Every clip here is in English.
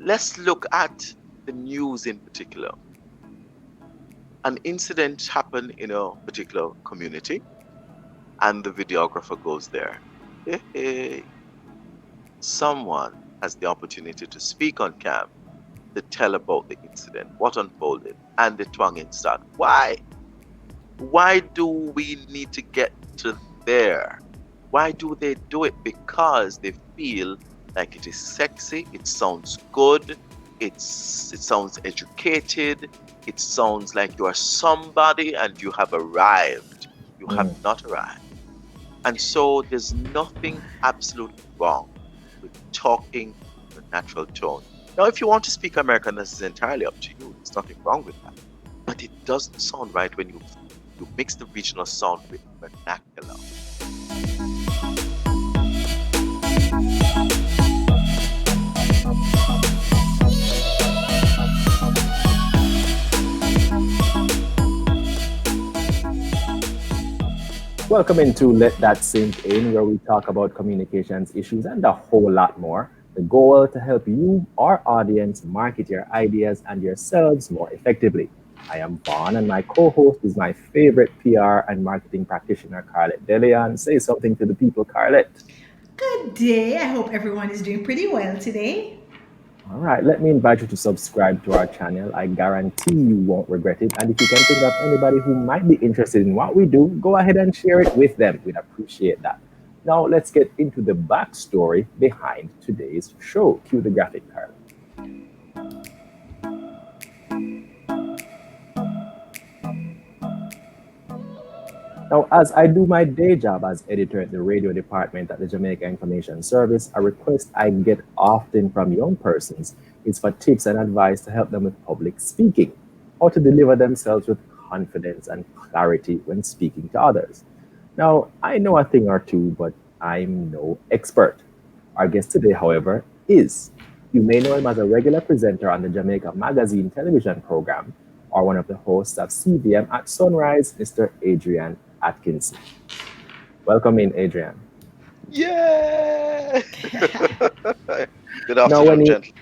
Let's look at the news in particular. An incident happened in a particular community, and the videographer goes there. Hey, someone has the opportunity to speak on cam to tell about the incident, what unfolded, and the twanging start. Why? Why do we need to get to there? Why do they do it? Because they feel like it is sexy, it sounds good, it sounds educated, it sounds like you are somebody and you have arrived. You have Mm. not arrived. And so there's nothing absolutely wrong with talking in a natural tone. Now, if you want to speak American, this is entirely up to you. There's nothing wrong with that. But it doesn't sound right when you mix the regional sound with vernacular. Welcome into Let That Sink In, where we talk about communications issues and a whole lot more. The goal to help you, our audience, market your ideas and yourselves more effectively. I am Vaughn, and my co-host is my favorite PR and marketing practitioner, Carlette Deleon. Say something to the people, Carlette. Good day. I hope everyone is doing pretty well today. All right, let me invite you to subscribe to our channel. I guarantee you won't regret it. And if you can think of anybody who might be interested in what we do, go ahead and share it with them. We'd appreciate that. Now, let's get into the backstory behind today's show. Cue the graphic, Carl. Now, as I do my day job as editor at the radio department at the Jamaica Information Service, a request I get often from young persons is for tips and advice to help them with public speaking, how to deliver themselves with confidence and clarity when speaking to others. Now, I know a thing or two, but I'm no expert. Our guest today, however, is. You may know him as a regular presenter on the Jamaica Magazine television program or one of the hosts of CVM at Sunrise, Mr. Adrian Atkinson. Welcome in, Adrian. Yeah. Good Now, when afternoon, he gentle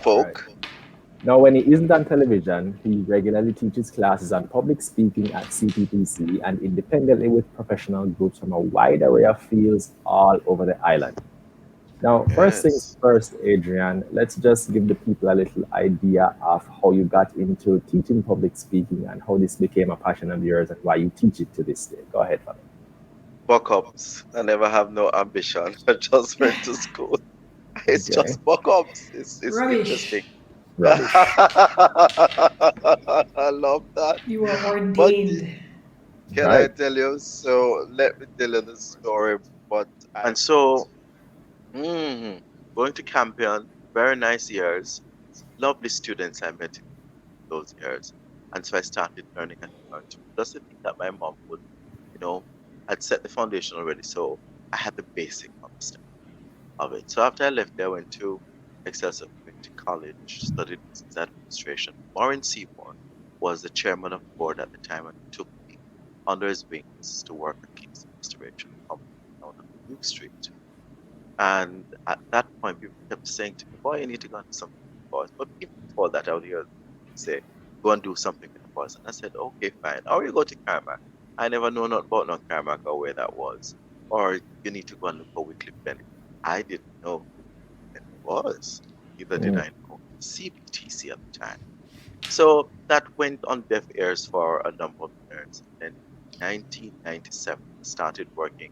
all right. folk. Now, when he isn't on television, he regularly teaches classes on public speaking at CPTC and independently with professional groups from a wide array of fields all over the island. Now, first things Yes. first, Adrian, let's just give the people a little idea of how you got into teaching public speaking and how this became a passion of yours and why you teach it to this day. Go ahead, Father. Buck ups. I never have no ambition. I just went to school. It's Okay. just buck ups. It's Rubbish. interesting. Rubbish. I love that. You are But ordained. can I Right. tell you? So let me tell you the story. But and so mhm, going to Campion, very nice years, lovely students I met in those years. And so I started learning and learning. Just to think that my mom would, you know, had set the foundation already. So I had the basic understanding of it. So after I left there, I went to Excelsior Community College, studied business administration. Warren Seymour was the chairman of the board at the time and took me under his wings to work at Kingston Restoration Company down on Duke Street. And at that point, people kept saying to me, boy, you need to go and do something with the boys. But even before that, I would hear them say, go and do something with the boys. And I said, okay, fine. Or you go to Carmack. I never know nothing about no Carmack or where that was. Or you need to go and look for Wycliffe Bennett. I didn't know who it was. Neither did Mm. I know CBTC at the time. So that went on deaf ears for a number of years. And then in 1997, I started working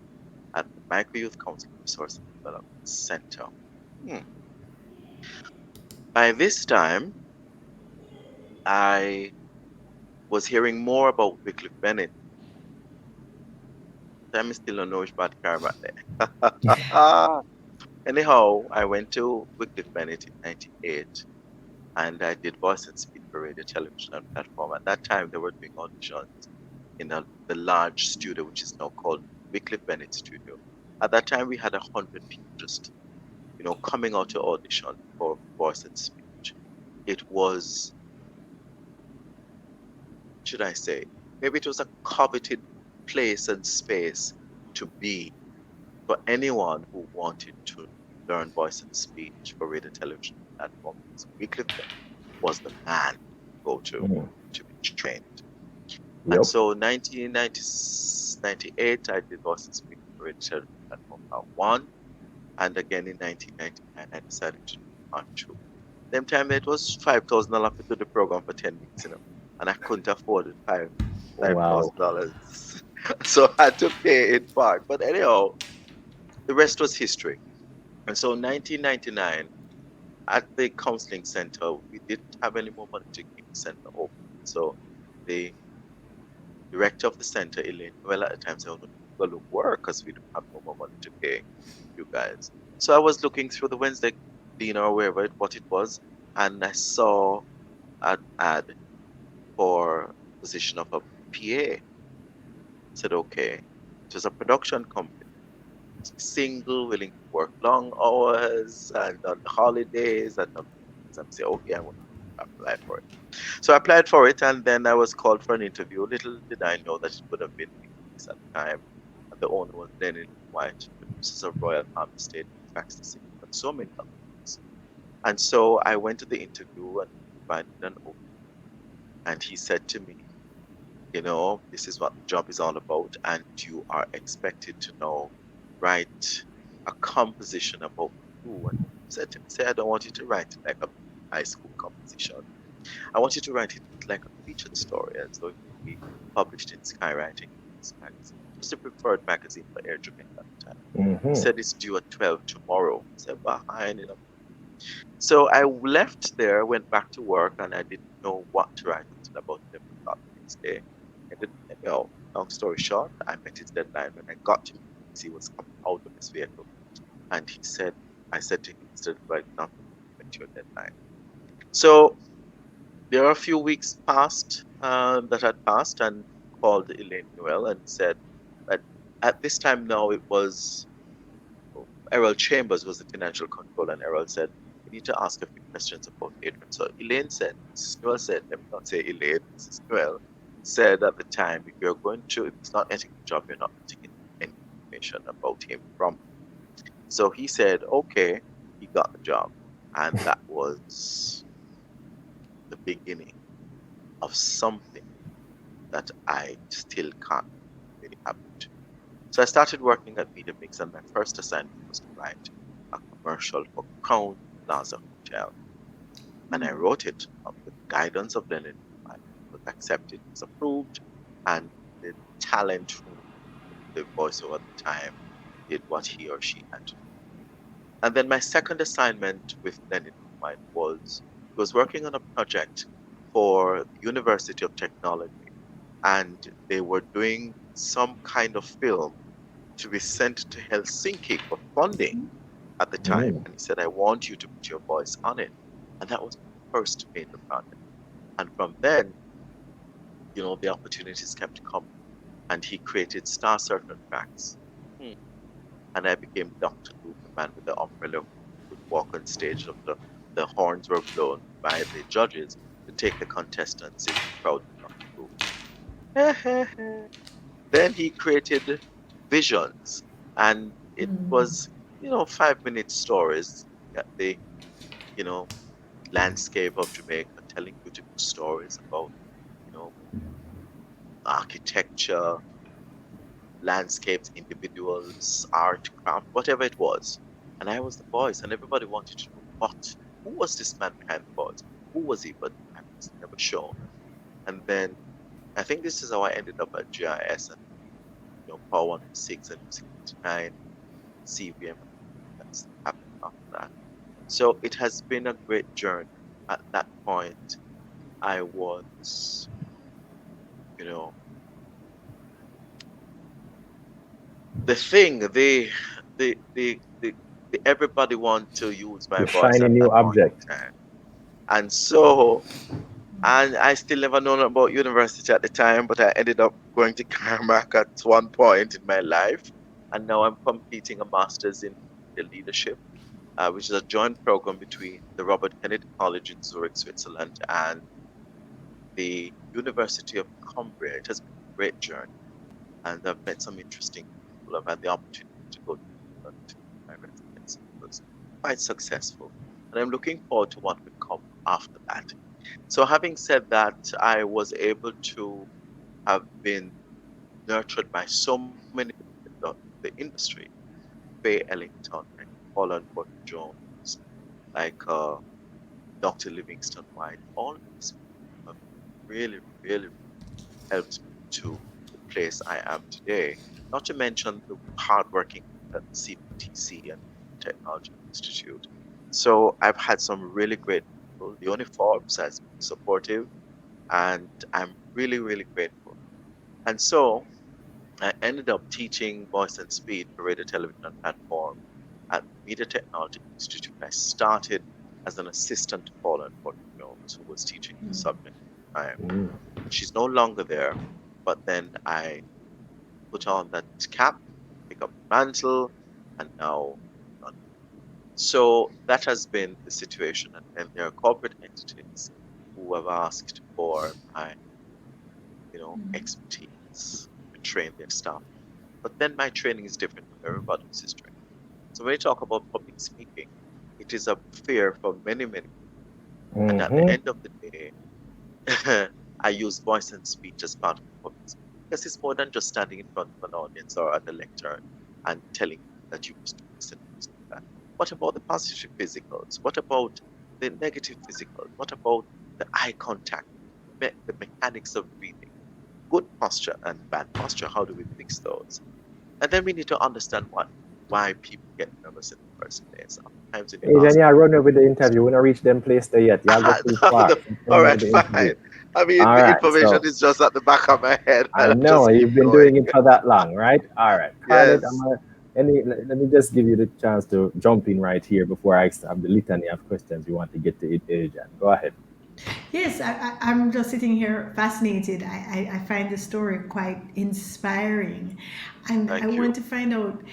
at the Micro Youth Council Resource and Development Center. Hmm. By this time, I was hearing more about Wycliffe Bennett. I still don't know which part Carmack there. Anyhow, I went to Wycliffe Bennett in 98 and I did voice and speech for radio, television, and platform. At that time, they were doing auditions in the large studio, which is now called Wycliffe Bennett Studio. At that time, we had 100 people just, coming out to audition for voice and speech. It was, should I say, maybe it was a coveted place and space to be for anyone who wanted to learn voice and speech for radio, television. platform. So Wycliffe was the man to go Mm. to be trained. And Yep. so 1998, I did Austin Speak Richard Platform Part 1. And again in 1999, I decided to do Part 2. Same time, it was $5,000 to do the program for 10 weeks, and I couldn't afford it, Wow. $5,000. So I had to pay in part. But anyhow, the rest was history. And so 1999, at the counseling center, we didn't have any more money to keep the center open. So the director of the center, Elaine, well, at the time said, "Oh, no, go look work because we don't have no more money to pay you guys." So I was looking through the Wednesday dinner or wherever what it was, and I saw an ad for position of a PA. Said, okay. It was a production company, single, willing to work long hours and on holidays and on I say, okay, I want to apply for it. So I applied for it, and then I was called for an interview. Little did I know that it would have been weeks at the time. And the owner was Lennon White, producers of Royal Palm Estate, Fax the City, but so many other things. And so I went to the interview and provided an oath, and he said to me, this is what the job is all about, and you are expected to know, write a composition about you. And he said to me, say, I don't want you to write it like a high school composition. I want you to write it like a featured story, and so it will be published in Skywriting magazine. It was the preferred magazine for Air Jamaica at the time. He Mm-hmm. said it's due at 12 tomorrow. I said, behind. So I left there, went back to work, and I didn't know what to write until about 11 o'clock the next day. And then, long story short, I met his deadline. When I got to him, he was coming out of his vehicle, and I said to him, instead of writing nothing, met your deadline. So there are a few weeks past that had passed, and called Elaine Noel and said that at this time now it was Errol Chambers was the financial controller, and Errol said, "We need to ask a few questions about Adrian." So Elaine said, Mrs. Noel said, let me not say Elaine, Mrs. Noel said at the time, if you're going to, if he's not getting the job, you're not getting any information about him from. So he said, okay, he got the job. And that was the beginning of something that I still can't really happen to. So I started working at Media Mix, and my first assignment was to write a commercial for Crown Plaza Hotel. And I wrote it with the guidance of Lenin. It was accepted, it was approved, and the talent room, the voiceover at the time, did what he or she had to. And then my second assignment with Lenin White was working on a project for the University of Technology, and they were doing some kind of film to be sent to Helsinki for funding at the time. Mm. And he said, I want you to put your voice on it. And that was my first major project. And from then, the opportunities kept coming. And he created Star Certain Tracks. Hmm. And I became Dr. Luke, the man with the umbrella who would walk on stage after the horns were blown by the judges to take the contestants into the crowd room. Then he created Visions, and it was, 5-minute stories at the, you know, landscape of Jamaica, telling beautiful stories about, you know, architecture, landscapes, individuals, art, craft, whatever it was. And I was the voice, and everybody wanted to know who was this man behind the voice? Who was he? But I was never shown. And then I think this is how I ended up at GIS and, Power 106 and Music 99, CVM. That's happened after that. So it has been a great journey. At that point, I was, you know, the thing, the everybody want to use my The voice shiny at new that point object. in time. And so, and I still never known about university at the time, but I ended up going to Carmack at one point in my life. And now I'm completing a master's in the leadership, which is a joint program between the Robert Kennedy College in Zurich, Switzerland, and the University of Cumbria. It has been a great journey, and I've met some interesting people. I've had the opportunity to go to my residency. It was quite successful. and I'm looking forward to what will come after that. So, having said that, I was able to have been nurtured by so many in the industry, Faye Ellington, like Holland Porter Jones, like Dr. Livingston White. All these people have really, really helped me to the place I am today. Not to mention the hardworking at CPTC and Technology Institute. So I've had some really great people. Leonie Forbes has been supportive, and I'm really, really grateful. And so I ended up teaching voice and speech for radio television platform at Media Technology Institute. I started as an assistant to Paula and Porter Jones, who was teaching the subject at the time. Mm. She's no longer there, but then I put on that cap, pick up the mantle, and now. So that has been the situation. And then there are corporate entities who have asked for my, expertise to train their staff. But then my training is different from everybody else's training. So when you talk about public speaking, it is a fear for many, many. And at the Mm-hmm. end of the day, I use voice and speech as part of public speaking because it's more than just standing in front of an audience or at a lecture and telling that you must do this and do that. What about the positive physicals? What about the negative physicals? What about the eye contact, the mechanics of breathing, good posture and bad posture? How do we fix those? And then we need to understand why people get nervous in the first place. Sometimes when you Adrian, ask yeah, run over the interview. We don't reach them place there yet. Y'all go too far. all Run over right, the interview. fine. I mean, All the right. information So is just at the back of my head, I and I know just keep you've been going. doing it for that long, right? All right. Carlette, Yes. let me just give you the chance to jump in right here before I have the litany of questions we want to get to it, Adrian. Go ahead. Yes, I'm just sitting here fascinated. I find the story quite inspiring. And I Thank you. want to find out,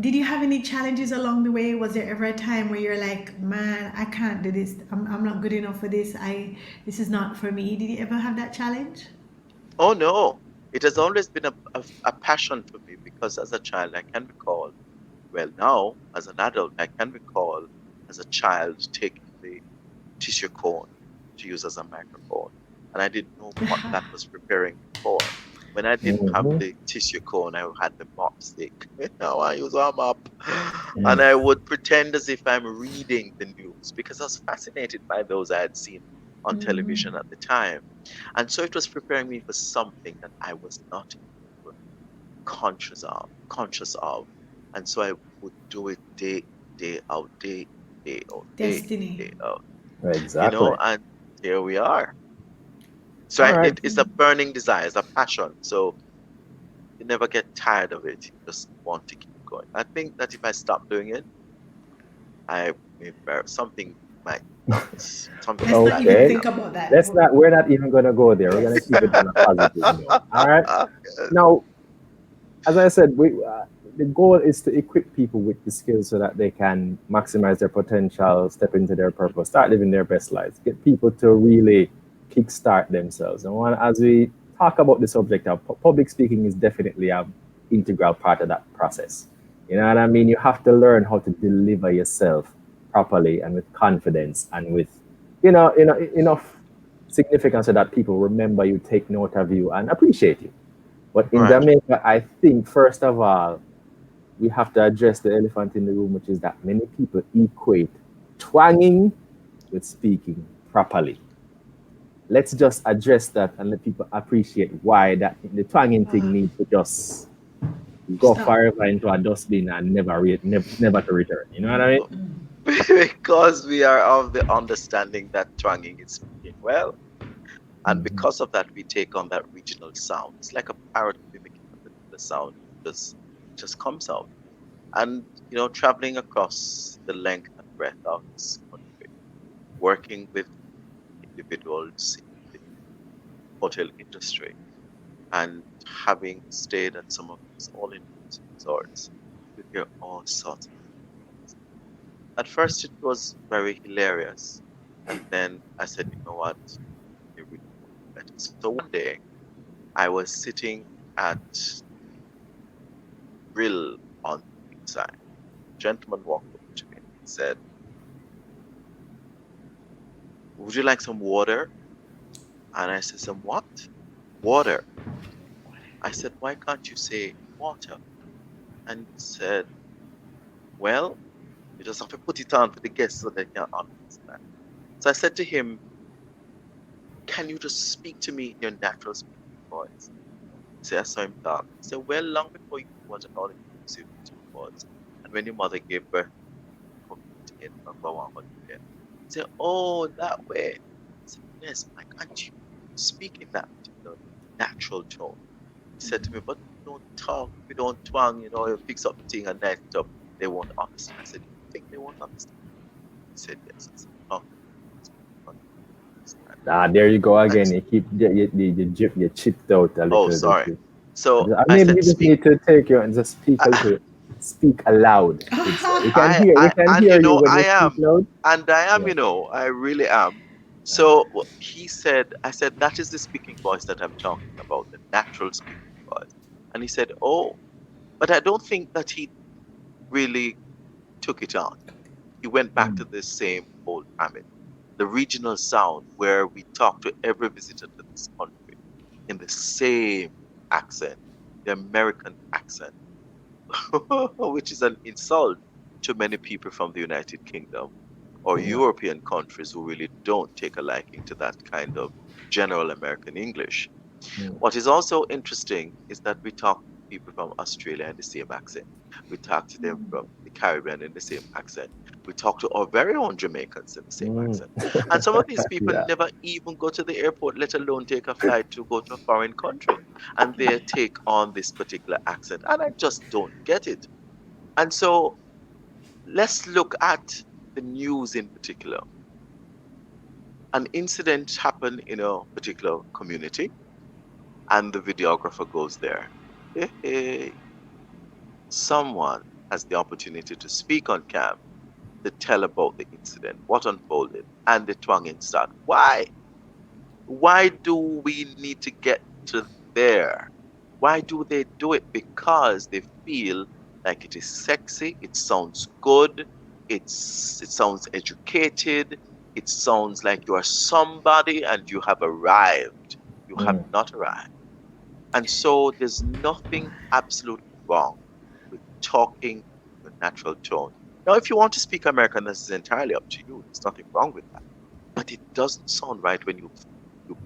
did you have any challenges along the way? Was there ever a time where you're like, man, I can't do this. I'm not good enough for this. This is not for me. Did you ever have that challenge? Oh no, it has always been a passion for me because as a child I can recall, well now as an adult I can recall as a child taking the tissue cone to use as a microphone, and I didn't know what that was preparing me for. When I didn't have Mm-hmm. the tissue cone, I had the mop stick. Now I use a mop, and Mm. I would pretend as if I'm reading the news because I was fascinated by those I had seen on television at the time. And so it was preparing me for something that I was not conscious of. And so I would do it day out, day out, Destiny. day out, Exactly. and here we are. So All right. it's a burning desire, it's a passion. So you never get tired of it. You just want to keep going. I think that if I stop doing it, I something might not, something Let's not even badly Okay. think about that. Let's not. We're not even gonna go there. We're gonna Yes. keep it on a positive note. All right. happen. Now, as I said, the goal is to equip people with the skills so that they can maximize their potential, step into their purpose, start living their best lives, get people to really kickstart themselves. And as we talk about the subject of public speaking, is definitely an integral part of that process. You know what I mean? You have to learn how to deliver yourself properly and with confidence and with, enough significance so that people remember you, take note of you, and appreciate you. But in Right. Jamaica, I think first of all, we have to address the elephant in the room, which is that many people equate twanging with speaking properly. Let's just address that and let people appreciate why that the twanging thing Ah, needs to just go stop. forever into a dustbin and never to return. You know what I mean? Because we are of the understanding that twanging is speaking well, and Mm-hmm. because of that, we take on that regional sound. It's like a parrot mimicking a particular sound, just comes out. And traveling across the length and breadth of this country, working with individuals in the hotel industry, and having stayed at some of these all-inclusive resorts, you hear all sorts of things. At first, it was very hilarious, and then I said, you know what? They really want better. So one day, I was sitting at grill on the side. A gentleman walked over to me and said, would you like some water? And I said, some what? Water. I said, why can't you say water? And he said, well, you just have to put it on for the guests so they can understand. So I said to him, can you just speak to me in your natural speaking voice? So I saw him talk. He said, well, long before you knew what an all-inclusive meeting was, and when your mother gave birth to me in Vaughn, he said, oh, that way. I said, yes, why can't you speak in that particular natural tone? He said to me, but if you don't talk, if you don't twang, you fix up the thing and nice it up, they won't understand. I said, you think they won't understand? He said, yes. I said, oh, not understand. There you go And again. You chipped out a oh, little sorry. bit. So I Maybe said, you just speak. need to take your and just speak a I, little, speak aloud. It's I, we I, can and hear you when I you speak am, loud. and I am, Yeah. I really am. Uh, So he said, I said, that is the speaking voice that I'm talking about, the natural speaking voice. And he said, oh, but I don't think that he really took it on. He went back mm, to the same old habit, the regional sound where we talk to every visitor to this country in the same accent, the American accent, which is an insult to many people from the United Kingdom or yeah. European countries who really don't take a liking to that kind of general American English. Mm, What is also interesting is that we talk to people from Australia in the same accent. We talk to them from the Caribbean in the same accent. We talk to our very own Jamaicans in the same mm. accent. And some of these people Yeah. never even go to the airport, let alone take a flight to go to a foreign country. And they take on this particular accent. And I just don't get it. And so let's look at the news in particular. An incident happened in a particular community, and the videographer goes there. Hey, someone has the opportunity to speak on cam to tell about the incident, what unfolded, and the twanging start. Why? Why do we need to get to there? Why do they do it? Because they feel like it is sexy, it sounds good, it sounds educated, it sounds like you are somebody and you have arrived. You have Mm, not arrived. And so there's nothing absolutely wrong with talking your natural tone. Now, if you want to speak American, this is entirely up to you. There's nothing wrong with that. But it doesn't sound right when you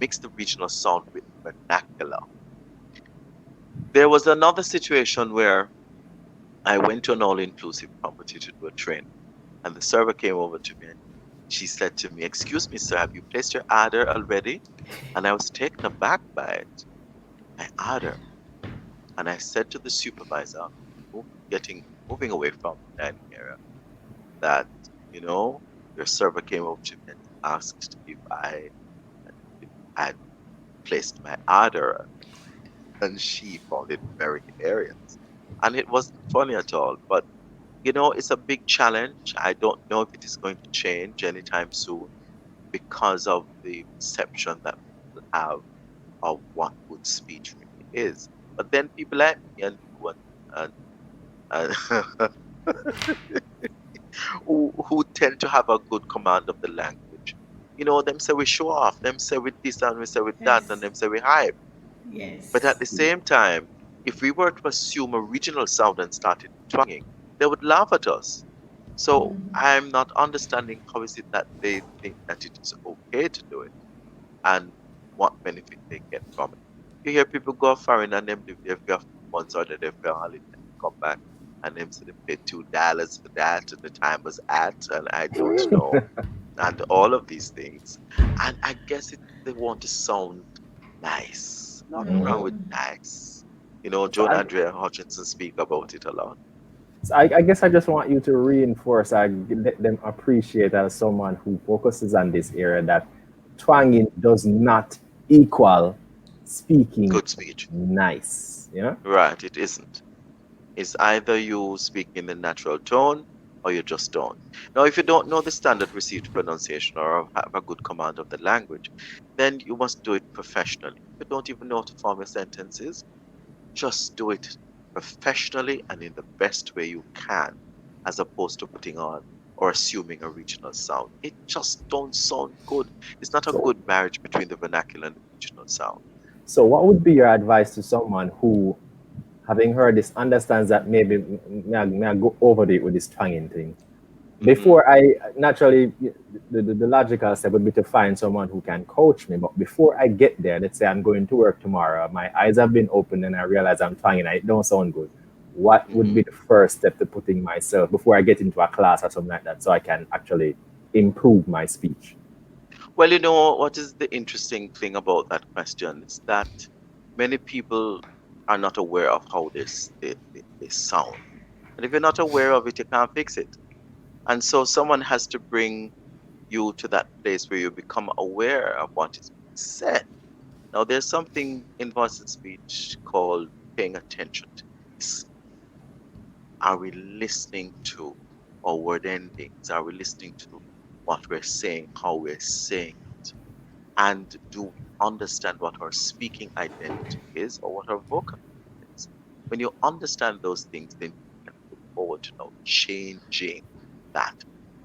mix the regional sound with vernacular. There was another situation where I went to an all-inclusive property to do a training, and the server came over to me and she said to me, "Excuse me, sir, have you placed your order already?" And I was taken aback by it. My order. And I said to the supervisor, moving away from the dining area, that, you know, your server came over to me and asked if I had placed my order, and she found it very hilarious. And it wasn't funny at all. But, it's a big challenge. I don't know if it is going to change anytime soon because of the perception that people have of what good speech really is. But then people like me and you and who tend to have a good command of the language. Them say we show off, them say with this and we say with that, and Yes. them say we hype. But at Yes. the same time, if we were to assume a regional sound and started twanging, they would laugh at us. So I'm not understanding how is it that they think that it is okay to do it and what benefit they get from it. You hear people go foreign and them live there for a few months or they there for a holiday and come back and them say they paid $2 for that and the time was at and I don't know and all of these things. And I guess they want to sound nice. Nothing wrong mhm. with nice. So Joan Andrea Hutchinson speak about it a lot. I guess I just want you to reinforce, let them appreciate as someone who focuses on this area that twanging does not equal speaking Good speech. nice. Yeah. Right, it isn't. It's either you speak in the natural tone or you just don't. Now, if you don't know the standard received pronunciation or have a good command of the language, then you must do it professionally. If you don't even know how to form your sentences, just do it professionally and in the best way you can, as opposed to putting on or assuming a regional sound. It just don't sound good. It's not a So, good marriage between the vernacular and the regional sound. so what would be your advice to someone who, having heard this, understands that maybe may I go over it with this twanging thing? Hmm. Before I naturally, the logical step would be to find someone who can coach me. But before I get there, let's say I'm going to work tomorrow, my eyes have been opened and I realize I'm twanging and it don't sound good. What would Hmm. be the first step to putting myself before I get into a class or something like that so I can actually improve my speech? Well, you know, what is the interesting thing about that question is that many people are not aware of how they sound. And if you're not aware of it, you can't fix it. And so someone has to bring you to that place where you become aware of what is being said. Now, there's something in voice and speech called paying attention to this. Are we listening to our word endings? Are we listening to what we're saying, how we're saying? And do we understand what our speaking identity is or what our vocal is? When you understand those things, then you can look forward to now changing that.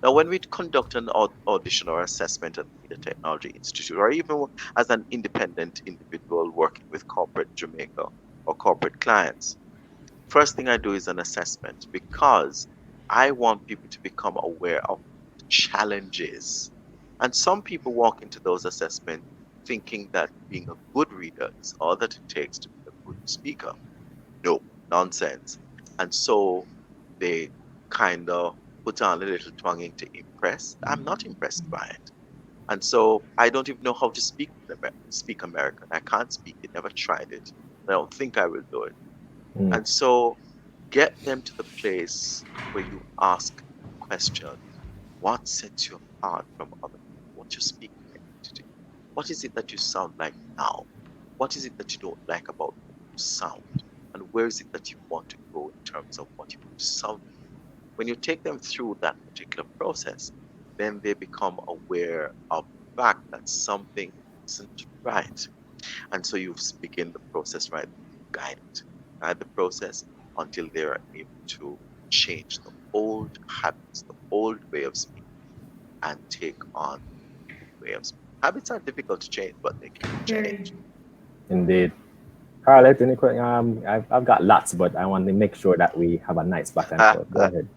Now, when we conduct an audition or assessment at the Media Technology Institute, or even as an independent individual working with corporate Jamaica or corporate clients, first thing I do is an assessment because I want people to become aware of the challenges. And some people walk into those assessments thinking that being a good reader is all that it takes to be a good speaker. No, nonsense. And so they kind of put on a little twanging to impress. I'm not impressed by it. And so I don't even know how to speak American. I can't speak it, never tried it. I don't think I will do it. Mm. And so get them to the place where you ask questions. What sets you apart from other people? What's your speaking identity? What is it that you sound like now? What is it that you don't like about the way you sound? And where is it that you want to go in terms of what you want to sound? When you take them through that particular process, then they become aware of the fact that something isn't right. And so you begin the process right, guide it, guide the process until they are able to change the old habits, the old way of speaking, and take on the new way of speaking. Habits are difficult to change, but they can be Very. changed. Indeed. Carlette, any I've got lots, but I want to make sure that we have a nice back and forth. Go ahead.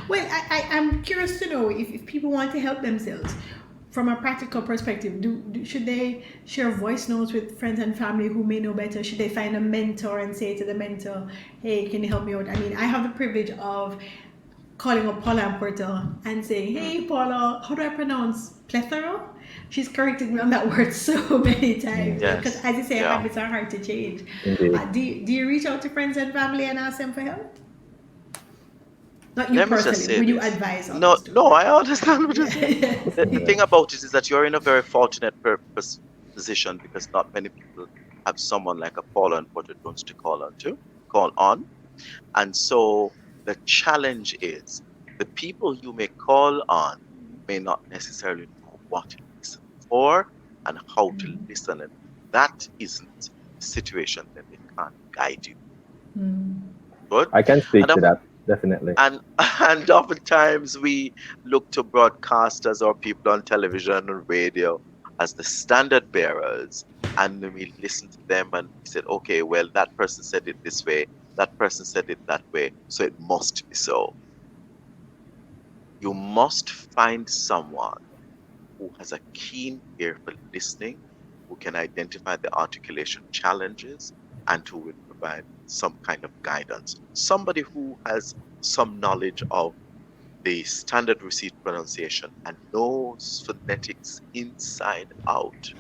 Well, I'm curious to know if people want to help themselves from a practical perspective. Should they share voice notes with friends and family who may know better? Should they find a mentor and say to the mentor, "Hey, can you help me out?" I mean, I have the privilege of calling up Paula and Porto and saying, Mm, "Hey, Paula, how do I pronounce plethora?" She's corrected me on that word so many times Mm, because, yes, as you say, yeah. habits are hard to change. indeed. Do you reach out to friends and family and ask them for help? Not you Let me just personally. say Will you this. advise No, others to? no, I understand what you're Yeah. saying. Yes. The Yeah. thing about it is that you're in a very fortunate position because not many people have someone like a Paula and Porter Jones to call on. And so the challenge is the people you may call on may not necessarily know what to listen for and how to listen. And that isn't the situation, then they can't guide you. Mm. Good. I can And speak to often, that, definitely. and and oftentimes we look to broadcasters or people on television and radio as the standard bearers, and then we listen to them and we said, okay, well, that person said it this way, that person said it that way, so it must be so. You must find someone who has a keen ear for listening, who can identify the articulation challenges, and who will provide some kind of guidance. Somebody who has some knowledge of the standard receipt pronunciation and knows phonetics inside out.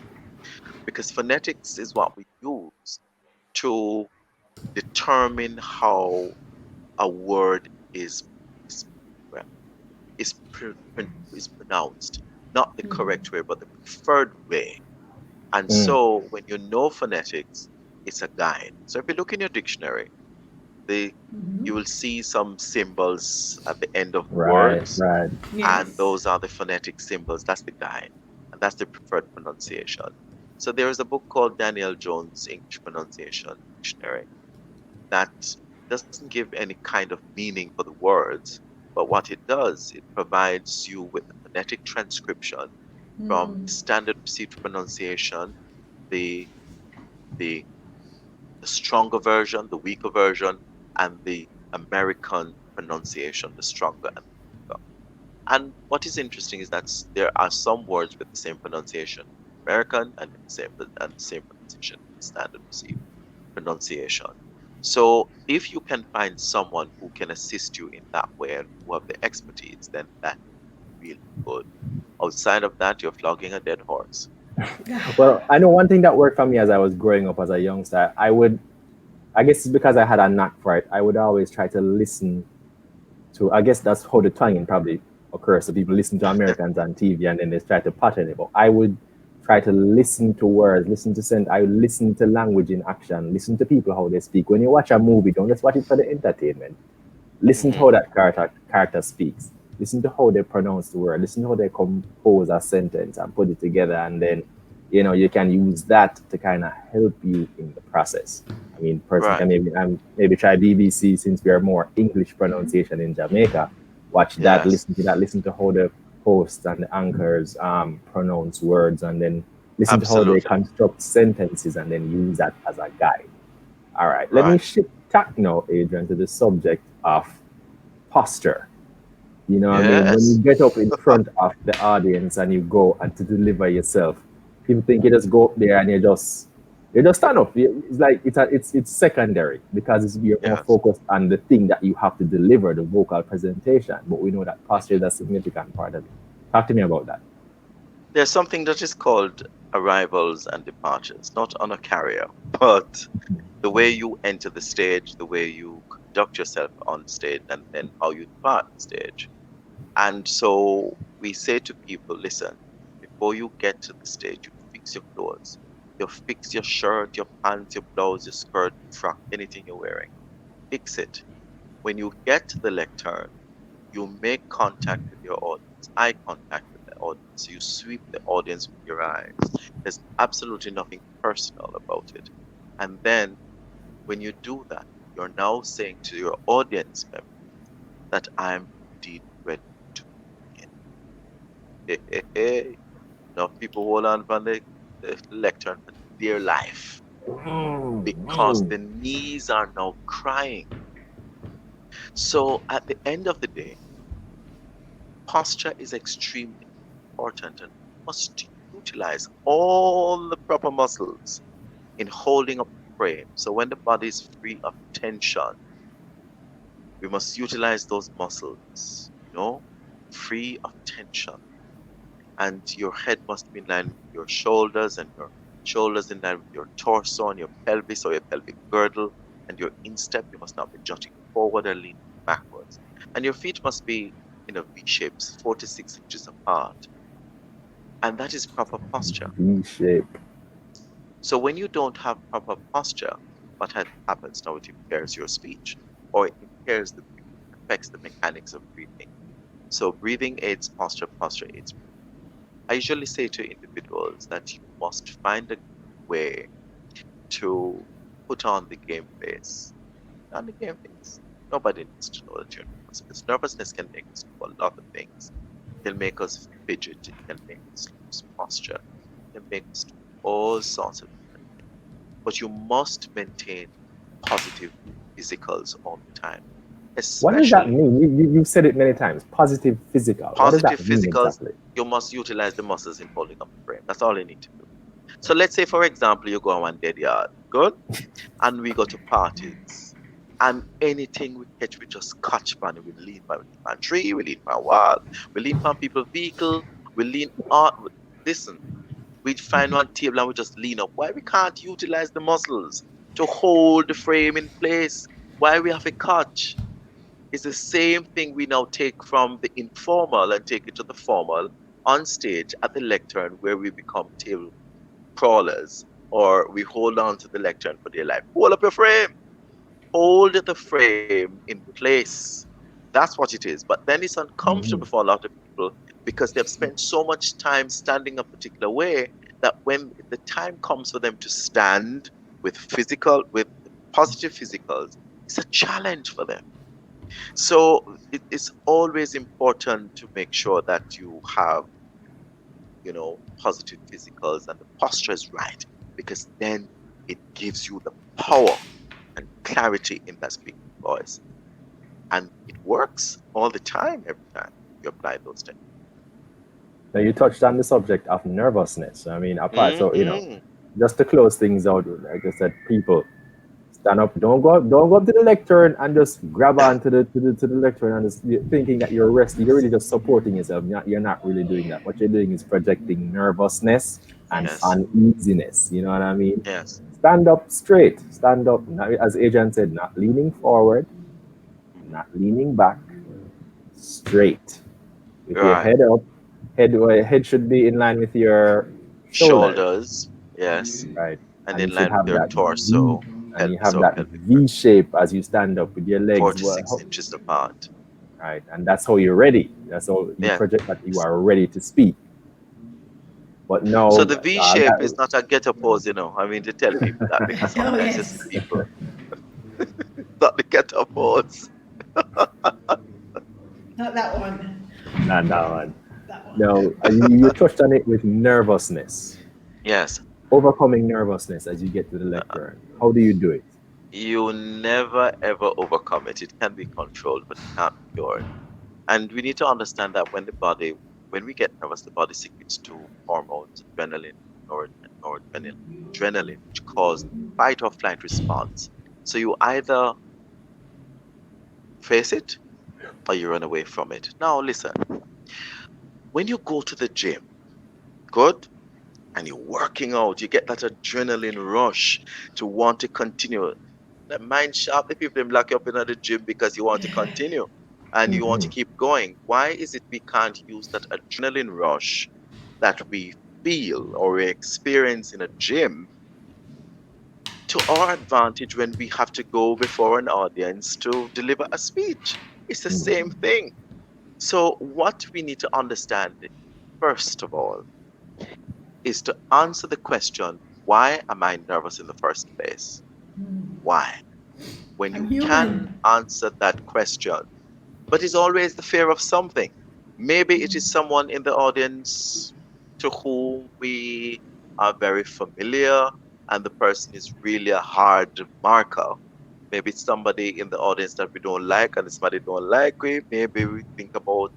Because phonetics is what we use to determine how a word is, well, is pronounced, not the correct way, but the preferred way. And Mm. so when you know phonetics, it's a guide. So if you look in your dictionary, the you will see some symbols at the end of Right, words, right. and Yes. those are the phonetic symbols. That's the guide, and that's the preferred pronunciation. So there is a book called Daniel Jones' English Pronunciation Dictionary that doesn't give any kind of meaning for the words, But what it does, it provides you with a phonetic transcription from the standard received pronunciation, the the the stronger version, the weaker version, and the American pronunciation, the stronger and weaker. And what is interesting is that there are some words with the same pronunciation, American, and the same pronunciation, standard received pronunciation. So if you can find someone who can assist you in that way and who have the expertise, then that's really good. Outside of that, you're flogging a dead horse. Well, I know one thing that worked for me as I was growing up as a youngster. I guess it's because I had a knack for it. I would always try to listen to. I guess that's how the twanging probably occurs. So people listen to Americans on TV and then they try to pattern it. But I would try to listen to words, listen to I would listen to language in action, listen to people how they speak. When you watch a movie, don't just watch it for the entertainment. Listen to Hmm. how that character speaks. Listen to how they pronounce the word. Listen to how they compose a sentence and put it together, and then you can use that to kind of help you in the process. I mean, person Right. can maybe try BBC since we are more English pronunciation in Jamaica. Watch that, Yes. listen to that, listen to how the hosts and the anchors pronounce words, and then listen to how they Absolutely. construct sentences, and then use that as a guide. All right, let me Right. shift tack now, Adrian, to the subject of posture. You know what I mean? When you Yes. get up in front of the audience and you go and to deliver yourself, people think you just go up there and you just stand up. It's like it's secondary because you're more Yes. focused on the thing that you have to deliver, the vocal presentation. But we know that posture is a significant part of it. Talk to me about that. There's something that is called arrivals and departures, not on a carrier, but the way you enter the stage, the way you conduct yourself on stage, and then how you depart the stage. And so we say to people, listen, before you get to the stage, you fix your clothes. You fix your shirt, your pants, your blouse, your skirt, frock, anything you're wearing. Fix it. When you get to the lectern, you make contact with your audience, eye contact with the audience. You sweep the audience with your eyes. There's absolutely nothing personal about it. And then when you do that, you're now saying to your audience member that I'm indeed ready to begin. Now people hold on from the lectern for dear life because the knees are now crying. So at the end of the day, posture is extremely important and must utilize all the proper muscles in holding up the frame. So when the body is free of tension, we must utilize those muscles, free of tension. And your head must be in line with your shoulders and your shoulders in line with your torso and your pelvis or your pelvic girdle. And your instep, you must not be jutting forward or leaning backwards. And your feet must be in a V shapes, 4 to 6 inches apart. And that is proper posture. V shape. So when you don't have proper posture, what happens now? It impairs your speech or it impairs affects the mechanics of breathing. So breathing aids posture, posture aids. I usually say to individuals that you must find a way to put on the game face. On the game face. Nobody needs to know that you're nervous because nervousness can make us do a lot of things. It can make us fidget. It can make us lose posture. It can make us do all sorts of different things. But you must maintain positive physicals all the time, What does that especially mean? You've said it many times. Positive physical. What does positive that mean physicals. exactly? You must utilize the muscles in holding up the frame. That's all you need to do. So let's say, for example, you go on one dead yard, good, and we go to parties, and anything we catch, we just catch on it. We lean on tree, we lean on wall, we lean on people vehicle, we lean on. Listen, we find one table and we just lean up. Why we can't utilize the muscles to hold the frame in place? Why we have a catch? It's the same thing we now take from the informal and take it to the formal on stage at the lectern where we become table crawlers or we hold on to the lectern for dear life. Hold up your frame. Hold the frame in place. That's what it is. But then it's uncomfortable Mhm. for a lot of people because they've spent so much time standing a particular way that when the time comes for them to stand with positive physicals, it's a challenge for them. So it is always important to make sure that you have, positive physicals and the posture is right, because then it gives you the power and clarity in that speaking voice. And it works all the time, every time you apply those techniques. Now you touched on the subject of nervousness. I mean, apart, so Mm-hmm. just to close things out, like I said, people stand up. Don't go up to the lectern and just grab on to the lectern and just thinking that you're resting. You're really just supporting yourself. You're not really doing that. What you're doing is projecting nervousness and Yes, uneasiness. You know what I mean? yes. Stand up straight. Stand up. As Adrian said, not leaning forward, Hmm. not leaning back, straight. With your Right. head up, head should be in line with your shoulders, Shoulders, yes. right? And And in you should line with have your that V, torso, and you pelvis have or that pelvic V rest, shape as you stand up with your four legs, to six inches apart. right? And that's how you're ready. That's how you Yes. project that you are ready to speak. But So no, the V shape is that, not a ghetto pose, I mean, to tell people that, because Oh sometimes you see yes, people, it's not the ghetto pose. not that one. not that Yeah, one. that one. No, you touched on it with nervousness, Yes. overcoming nervousness as you get to the Uh, lecture. How do you do it? You never ever overcome it. It can be controlled, but it can't be cured. And we need to understand that when we get nervous, the body secretes two hormones, adrenaline, noradrenaline, adrenaline, which cause fight or flight response. So you either face it or you run away from it. Now, listen, when you go to the gym, good, and you're working out, you get that adrenaline rush to want to continue. The mind sharp, the people them lock you up in the gym because you want to continue and you want to Hmm. keep going. Why is it we can't use that adrenaline rush that we feel or we experience in a gym to our advantage when we have to go before an audience to deliver a speech? It's the same thing. So, what we need to understand, first of all, is to answer the question, why am I nervous in the first place? Why? When I'm you can human. answer that question, but it's always the fear of something. Maybe it is someone in the audience to whom we are very familiar, and the person is really a hard marker. Maybe it's somebody in the audience that we don't like, and somebody don't like we. Maybe we think about,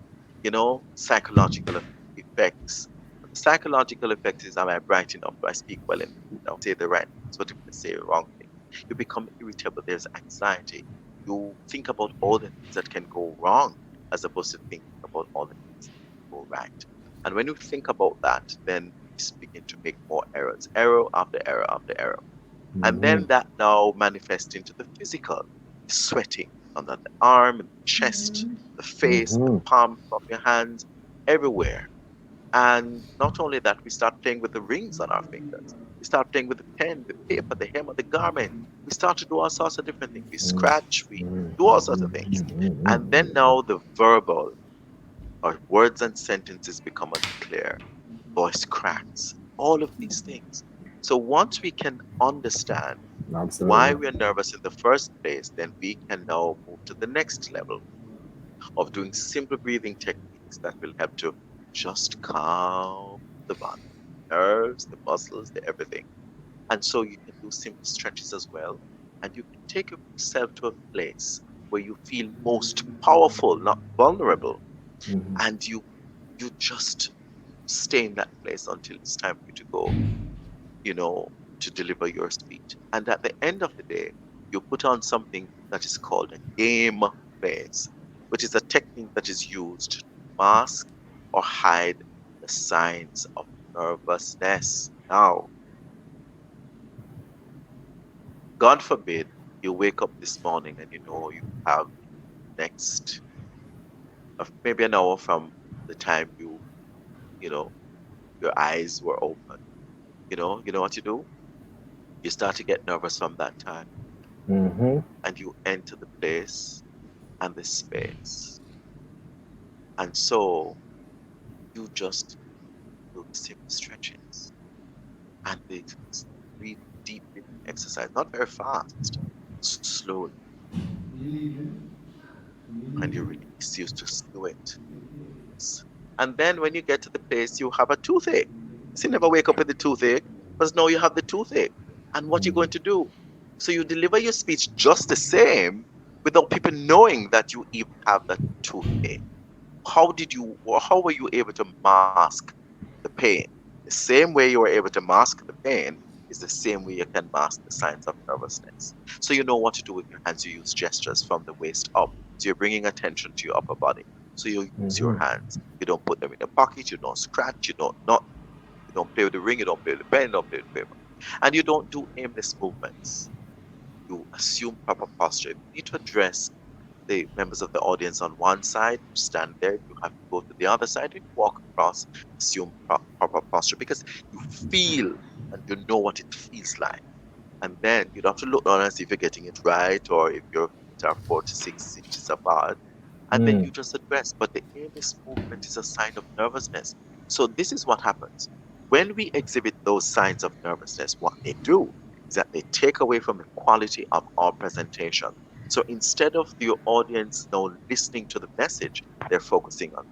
psychological effects. The psychological effects is, am I bright enough? Do I speak well enough? Say the right things? What if I say the wrong thing? You become irritable. There's anxiety. You think about all the things that can go wrong as opposed to thinking about all the things that go right. And when you think about that, then you begin to make more errors, error after error after error. And Hmm. then that now manifests into the physical, sweating under the arm, and the chest, the face, the Hmm. palms of your hands, everywhere. And not only that, we start playing with the rings on our fingers. We start playing with the pen, the paper, the hem of the garment. We start to do all sorts of different things. We scratch, we do all sorts of things. And then now the verbal or words and sentences become unclear, voice cracks, all of these things. So once we can understand why Absolutely. we're nervous in the first place, then we can now move to the next level of doing simple breathing techniques that will help to just calm the body, nerves, the muscles, the everything. And so you can do simple stretches as well. And you can take yourself to a place where you feel most powerful, not vulnerable. Hmm. And you just stay in that place until it's time for you to go, you know, to deliver your speech. And at the end of the day, you put on something that is called a game face, which is a technique that is used to mask or hide the signs of nervousness. Now, God forbid you wake up this morning and you know you have next maybe an hour from the time you know, your eyes were open. You know what you do? You start to get nervous from that time Hmm. and you enter the place and the space. And so you just do the simple stretches and the breathe deep breathing exercise, not very fast, slowly. and you release, you just do it. And then when you get to the place, you have a toothache. So you never wake up with the toothache, because now you have the toothache. And what you're going to do? So you deliver your speech just the same without people knowing that you even have that toothache. How were you able to mask the pain? The same way you were able to mask the pain is the same way you can mask the signs of nervousness. So you know what to do with your hands. You use gestures from the waist up. So you're bringing attention to your upper body. So you use your Mm-hmm. hands. You don't put them in a pocket. You don't scratch. You don't not. You don't play with the ring. You don't play with the pen. You don't play with the paper. And you don't do aimless movements. You assume proper posture. If you need to address the members of the audience on one side, you stand there. You have to go to the other side and walk across, assume proper posture because you feel and you know what it feels like. And then you don't have to look down and see if you're getting it right or if your feet are 4 to 6 inches apart. And then Mm. you just address. But the aimless movement is a sign of nervousness. So this is what happens. When we exhibit those signs of nervousness, what they do is that they take away from the quality of our presentation. So instead of your audience now listening to the message, they're focusing on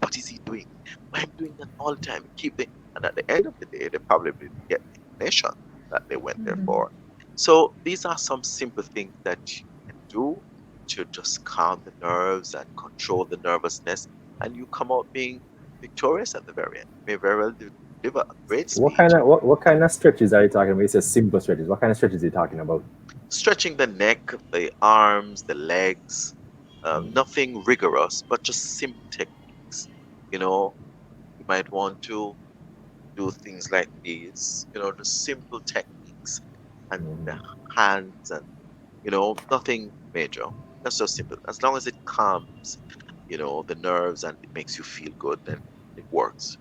what is he doing? Why am I doing that all the time? And at the end of the day, they probably didn't get the information that they went there for. So these are some simple things that you can do to just calm the nerves and control the nervousness, and you come out being victorious at the very end. You may very well deliver a great What kind speech. of what kind of stretches are you talking about? You said simple stretches. What kind of stretches are you talking about? Stretching the neck, the arms, the legs, nothing rigorous, but just simple techniques. You know, you might want to do things like these, just simple techniques and the hands and, nothing major. That's just simple. As long as it calms, the nerves and it makes you feel good, then it works.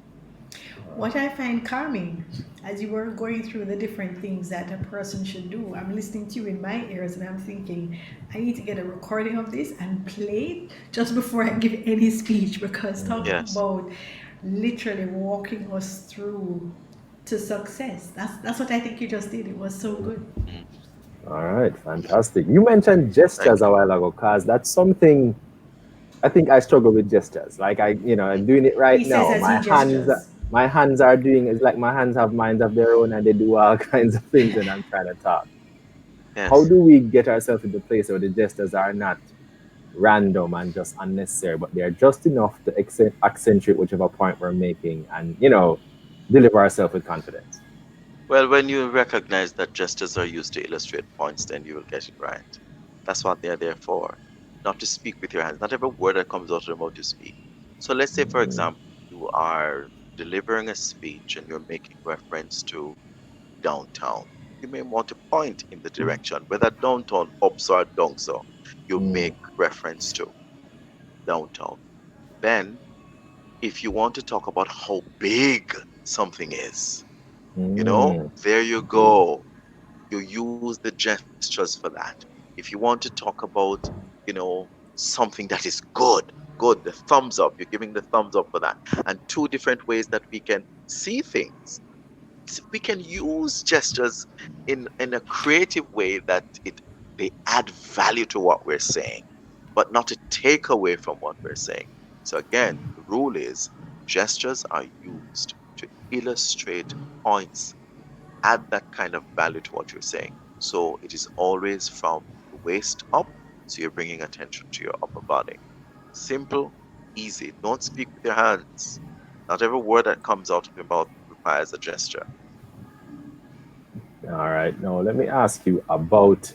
What I find calming, as you were going through the different things that a person should do, I'm listening to you in my ears and I'm thinking, I need to get a recording of this and play it just before I give any speech because talking Yes. about literally walking us through to success. That's what I think you just did. It was so good. Mm, All right, fantastic. You mentioned gestures thank a you. while ago, cause that's something I think I struggle with gestures. Like I'm doing it right He says now. as he gestures. My hands are doing. It's like my hands have minds of their own, and they do all kinds of things when I'm trying to talk. How Yes. do we get ourselves into a place where the gestures are not random and just unnecessary, but they're just enough to accentuate whichever point we're making, and deliver ourselves with confidence. Well, when you recognize that gestures are used to illustrate points, then you will get it right. That's what they're there for. Not to speak with your hands. Not every word that comes out of the mouth you speak. So let's say, for Mm, example, you are delivering a speech and you're making reference to downtown. You may want to point in the direction, whether downtown ups or downs, so you mm, make reference to downtown. Then, if you want to talk about how big something is, mm, there you go. You use the gestures for that. If you want to talk about, you know, something that is good, the thumbs up, you're giving the thumbs up for that. And two different ways that we can see things. We can use gestures in a creative way that they add value to what we're saying, but not to take away from what we're saying. So again, the rule is gestures are used to illustrate points, add that kind of value to what you're saying. So it is always from the waist up. So you're bringing attention to your upper body. Simple, easy. Don't speak with your hands. Not every word that comes out of your mouth requires a gesture. all right. Now let me ask you about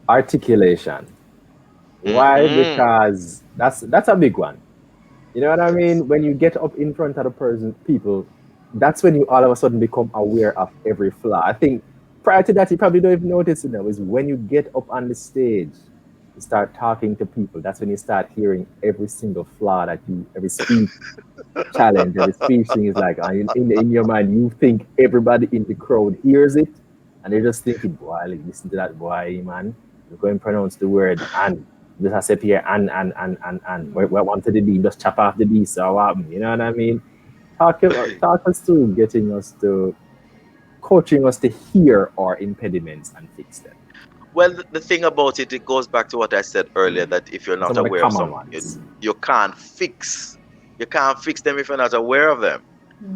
articulation. Why? Hmm. Because that's a big one. You know what I Yes. mean? When you get up in front of the person, people, that's when you all of a sudden become aware of every flaw. I think prior to that, you probably don't even notice it now. Is when you get up on the stage, you start talking to people. That's when you start hearing every single flaw that every speech challenge, every speech thing is like, in your mind, you think everybody in the crowd hears it, and they're just thinking, boy, like, listen to that boy, man. You're going to pronounce the word and. Just I said here and we want to the D, just chop off the D so what happen, you know what I mean? Talk us through getting us to coaching us to hear our impediments and fix them. Well, the thing about it, it goes back to what I said earlier, that if you're Some not of the aware of common something, ones. you can't fix. You can't fix them if you're not aware of them.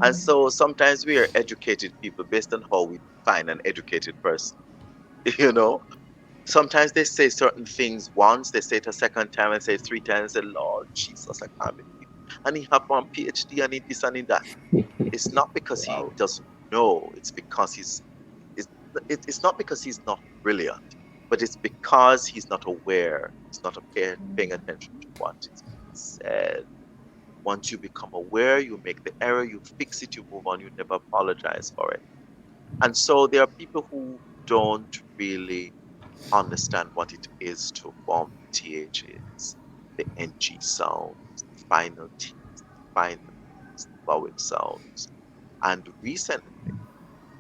And so sometimes we are educated people based on how we find an educated person. You know, sometimes they say certain things once, they say it a second time, and say it three times, and say, Lord Jesus, I can't believe. And he have one PhD and he this and he that. It's not because he Wow. doesn't know. It's because it's, it's not because he's not brilliant, but it's because he's not aware. He's not paying attention to what is being said. Once you become aware, you make the error, you fix it, you move on, you never apologize for it. And so there are people who don't really understand what it is to form THs, the NG sounds, the final T's, final T's, the vowel sounds. And recently,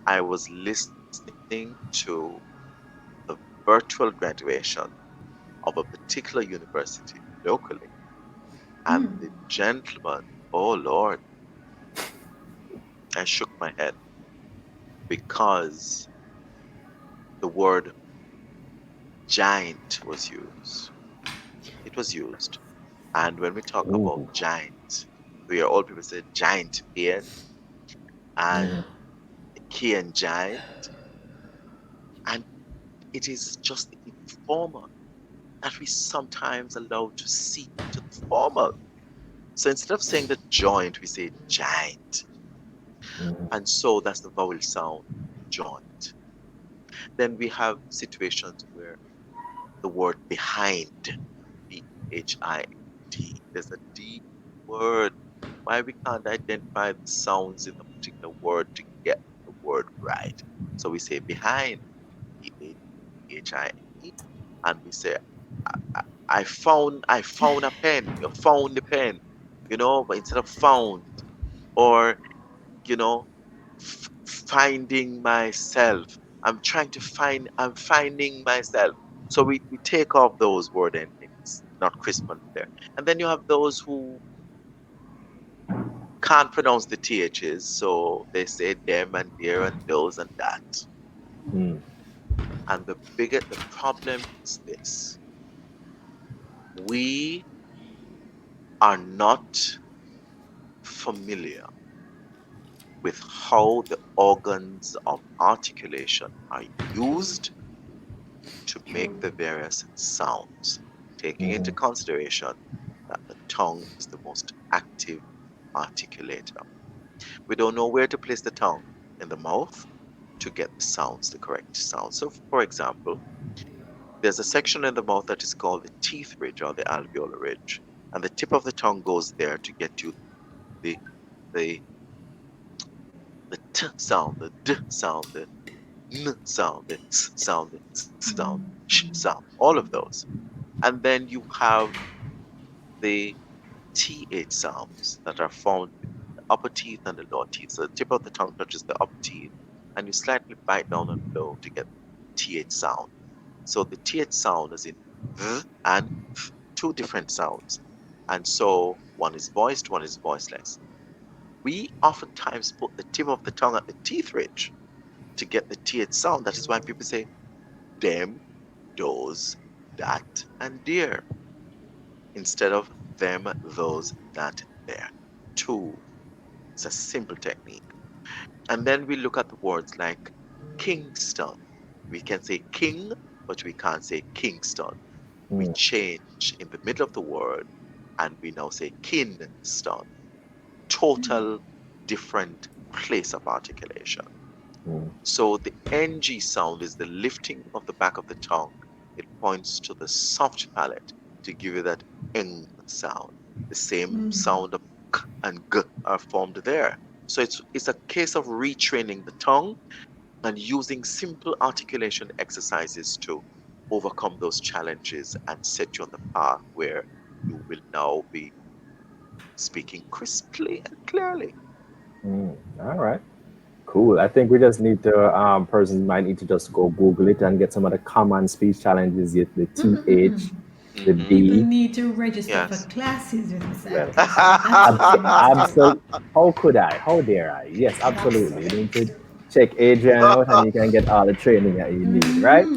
I was listening to the virtual graduation of a particular university locally, and the gentleman, oh Lord, I shook my head because the word giant was used. It was used. And when we talk about Ooh. giant, we are all people say giant pain and Mm, key and giant, and it is just the informal that we sometimes allow to seep into the formal. So instead of saying the joint, we say giant. mm, And so that's the vowel sound, joint. Then we have situations where the word behind, behind, there's a D word. Why we can't identify the sounds in a particular word to get the word right. So we say behind, behind, and we say, I found a pen. You found the pen, but instead of found, or you know, finding myself. I'm finding myself. So we take off those word endings, not crisp and clear. And then you have those who can't pronounce the THs, so they say them and there and those and that. mm, And the problem is this. We are not familiar with how the organs of articulation are used to make the various sounds, taking into mhm, consideration that the tongue is the most active articulator. We don't know where to place the tongue in the mouth to get the sounds, the correct sound. So, for example, there's a section in the mouth that is called the teeth ridge or the alveolar ridge, and the tip of the tongue goes there to get you the the the t sound, the d sound, the n sound, the s sound, the s sound, sh sound, all of those. And then you have the TH sounds that are found between the upper teeth and the lower teeth. So the tip of the tongue touches the upper teeth, and you slightly bite down on the low to get TH sound. So the TH sound is in and two different sounds. And so one is voiced, one is voiceless. We oftentimes put the tip of the tongue at the teeth ridge to get the TH sound. That is why people say them, those, that, and dear instead of them, those, that, there. Two. It's a simple technique. And then we look at the words like Kingston. We can say king, but we can't say Kingston. We mm, change in the middle of the word and we now say Kinston. Total different place of articulation. mm, So the NG sound is the lifting of the back of the tongue. It points to the soft palate to give you that ng sound. The same sound of k and g are formed there. So it's a case of retraining the tongue and using simple articulation exercises to overcome those challenges and set you on the path where you will now be speaking crisply and clearly. mm. All right. Cool. I think we just need to, persons might need to just go Google it and get some of the common speech challenges, yet the TH, the Hmm. People D. need to register for Yes. classes with Mr. Well, Atkinson. That's what they need to do. absolutely. How could I? How dare I? Yes, That's absolutely. You right. need to check Adrian out and you can get all the training that you need, right?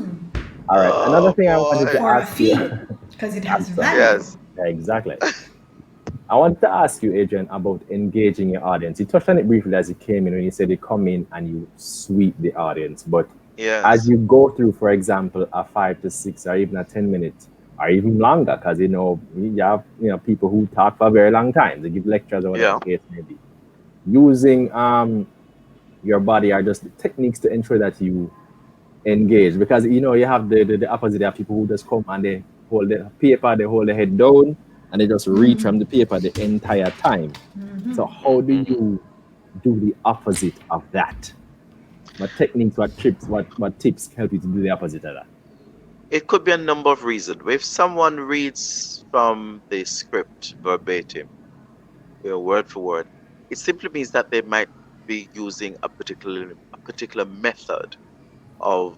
All right. Another Oh thing I wanted to boy. for a ask you. fee because it has Absolutely. value. Yes. Yeah, exactly. I wanted to ask you, Adrian, about engaging your audience. You touched on it briefly as you came in when you said you come in and you sweep the audience. But as Yes. you go through, for example, a 5 to 6 or even a 10 minute or even longer, because you have people who talk for a very long time. They give lectures or whatever Yeah. the case may be. Using your body are just techniques to ensure that you engage, because you have the opposite. There are people who just come and they hold the paper, they hold the head down, and they just read from the paper the entire time. So how do Hmm. you do the opposite of that? What techniques, what trips, what tips help you to do the opposite of that? It could be a number of reasons. If someone reads from the script verbatim, word for word, it simply means that they might be using a particular method of,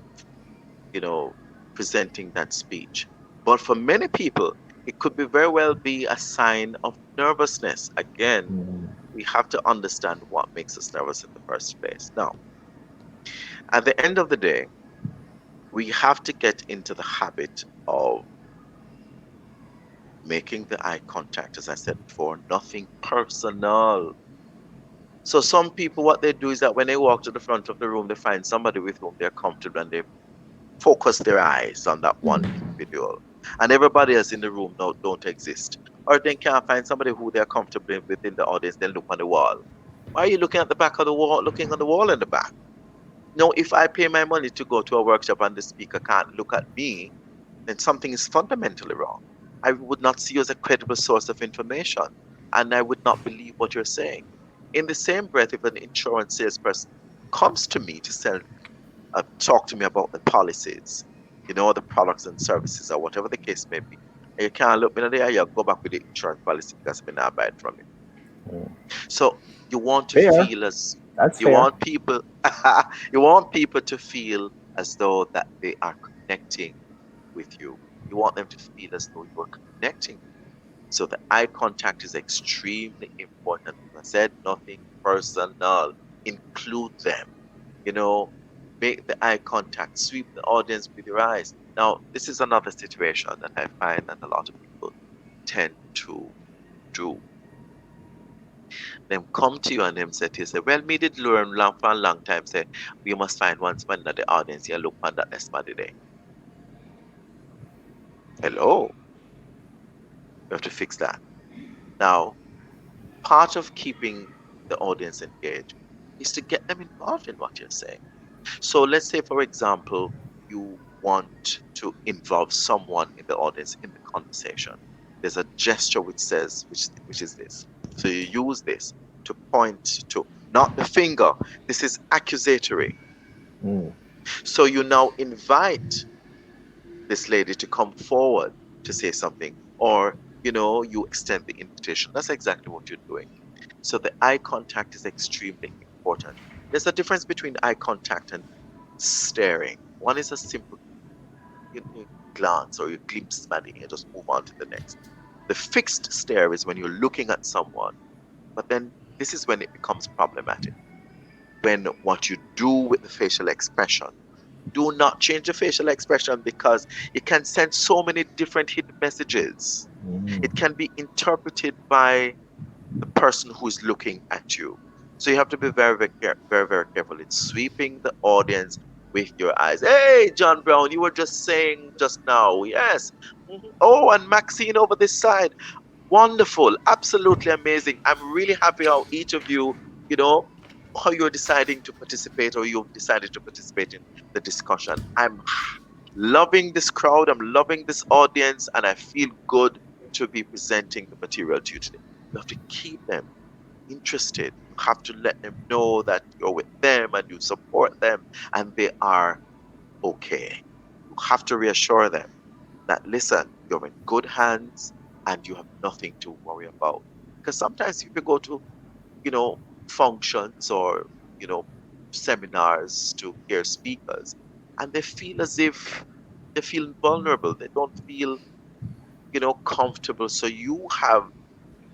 you know, presenting that speech. But for many people, it could be very well be a sign of nervousness. Again, Mm, we have to understand what makes us nervous in the first place. Now, at the end of the day, we have to get into the habit of making the eye contact, as I said before, nothing personal. So some people, what they do is that when they walk to the front of the room, they find somebody with whom they're comfortable and they focus their eyes on that one individual. And everybody else in the room don't exist. Or they can't find somebody who they're comfortable within the audience, then look on the wall. Why are you looking at the back of the wall, looking on the wall in the back? No, if I pay my money to go to a workshop and the speaker can't look at me, then something is fundamentally wrong. I would not see you as a credible source of information, and I would not believe what you're saying. In the same breath, if an insurance salesperson comes to me to talk to me about the policies, the products and services, or whatever the case may be, and you can't look me in the eye, you go back with the insurance policy because I'm not buy it from you. mm. So you want to Fair. feel as That's you fair. want people you want people to feel as though that they are connecting with you. You want them to feel as though you are connecting. So the eye contact is extremely important. As I said, nothing personal. Include them. You know, make the eye contact, sweep the audience with your eyes. Now, this is another situation that I find that a lot of people tend to do. Them come to you and them say to you, say, well, me did learn long for a long time, say, we must find one man in the audience, you look on that somebody there. Hello, you have to fix that. Now, part of keeping the audience engaged is to get them involved in what you're saying. So let's say, for example, you want to involve someone in the audience in the conversation. There's a gesture which says, which is this. So you use this to point to, not the finger. This is accusatory. Mm, So you now invite this lady to come forward to say something, or you extend the invitation. That's exactly what you're doing. So the eye contact is extremely important. There's a difference between eye contact and staring. One is a simple glance, or you glimpse somebody and just move on to the next. The fixed stare is when you're looking at someone, but then this is when it becomes problematic. When what you do with the facial expression, do not change the facial expression, because it can send so many different hidden messages. mm. It can be interpreted by the person who's looking at you. So you have to be very, very, very, very careful in sweeping the audience with your eyes. Hey, John Brown, you were just saying just now. Yes. Oh, and Maxine over this side. Wonderful. Absolutely amazing. I'm really happy how each of you, you know, how you're deciding to participate, or you've decided to participate in the discussion. I'm loving this crowd. I'm loving this audience, and I feel good to be presenting the material to you today. You have to keep them interested. You have to let them know that you're with them and you support them and they are okay. You have to reassure them that, listen, you're in good hands and you have nothing to worry about. Because sometimes if you go to, you know, functions or, you know, seminars to hear speakers, and they feel as if they feel vulnerable, they don't feel, comfortable. So you have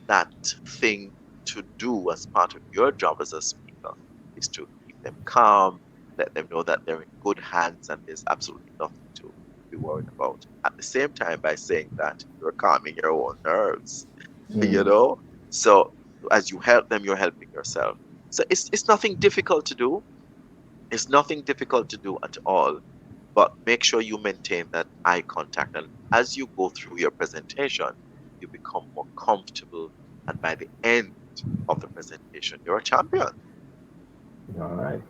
that thing to do as part of your job as a speaker, is to keep them calm, let them know that they're in good hands and there's absolutely nothing to. be worried about. At the same time, by saying that, you're calming your own nerves, you Mm. know? So as you help them, you're helping yourself. So it's nothing difficult to do. It's nothing difficult to do at all, but make sure you maintain that eye contact. And as you go through your presentation, you become more comfortable. And by the end of the presentation, you're a champion. All right.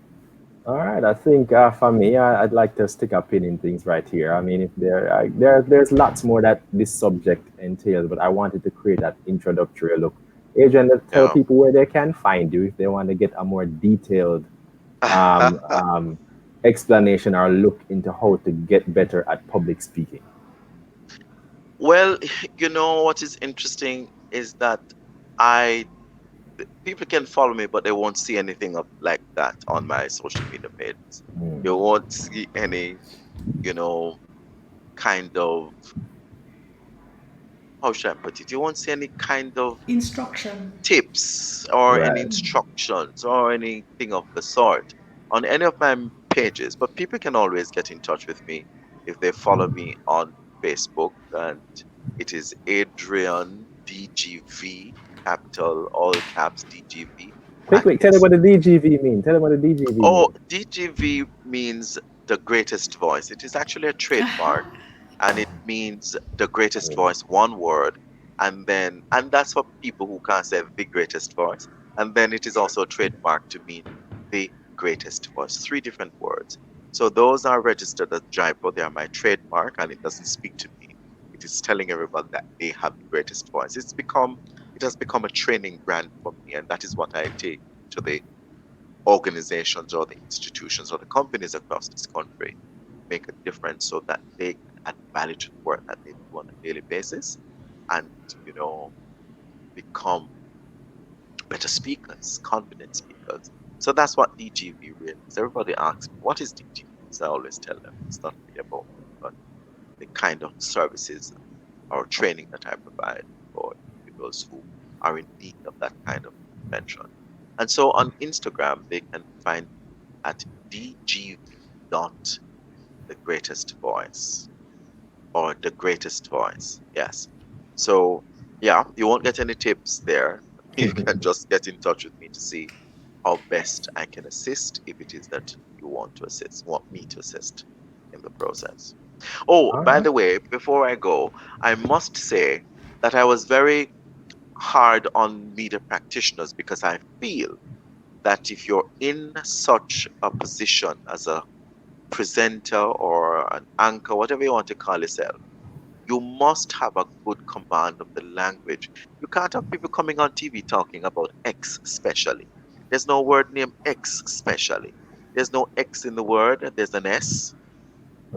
All right, I think for me, I'd like to stick a pin in things right here. I mean, if there's lots more that this subject entails, but I wanted to create that introductory look. Adrian, let's tell Yeah. people where they can find you if they want to get a more detailed um, um, explanation or look into how to get better at public speaking. Well, what is interesting is that I people can follow me, but they won't see anything of like that on my social media pages. Mm. You won't see any, you know, kind of how should I put it? You won't see any kind of Instruction. tips or any Right. instructions or anything of the sort on any of my pages. But people can always get in touch with me if they follow me on Facebook, and it is Adrian DGV, capital all caps DGV Quick, quick, tell them what the Atkinson. DGV mean. Tell them what the DGV Oh, mean. DGV means the greatest voice. It is actually a trademark, and it means the greatest Mm. voice, one word. And that's for people who can't say the greatest voice. And then it is also a trademark to mean the greatest voice, three different words. So those are registered as Jaipur. They are my trademark, and it doesn't speak to me. It is telling everybody that they have the greatest voice. It has become a training brand for me, and that is what I take to the organizations or the institutions or the companies across this country, make a difference so that they can add value to the work that they do on a daily basis, and you know become better speakers, confident speakers. So that's what DGV really is. Everybody asks me, what is DGV? So I always tell them it's not really about me, but the kind of services or training that I provide for individuals who are in need of that kind of intervention. And so on Instagram, they can find at DGV dot the greatest voice or the greatest voice. Yes. So yeah, you won't get any tips there. You can just get in touch with me to see how best I can assist if it is that you want me to assist in the process. Oh, All by right. the way, before I go, I must say that I was very hard on media practitioners because I feel that if you're in such a position as a presenter or an anchor, whatever you want to call yourself, you must have a good command of the language. You can't have people coming on TV talking about X specially. There's no word named X specially. There's no X in the word, there's an S.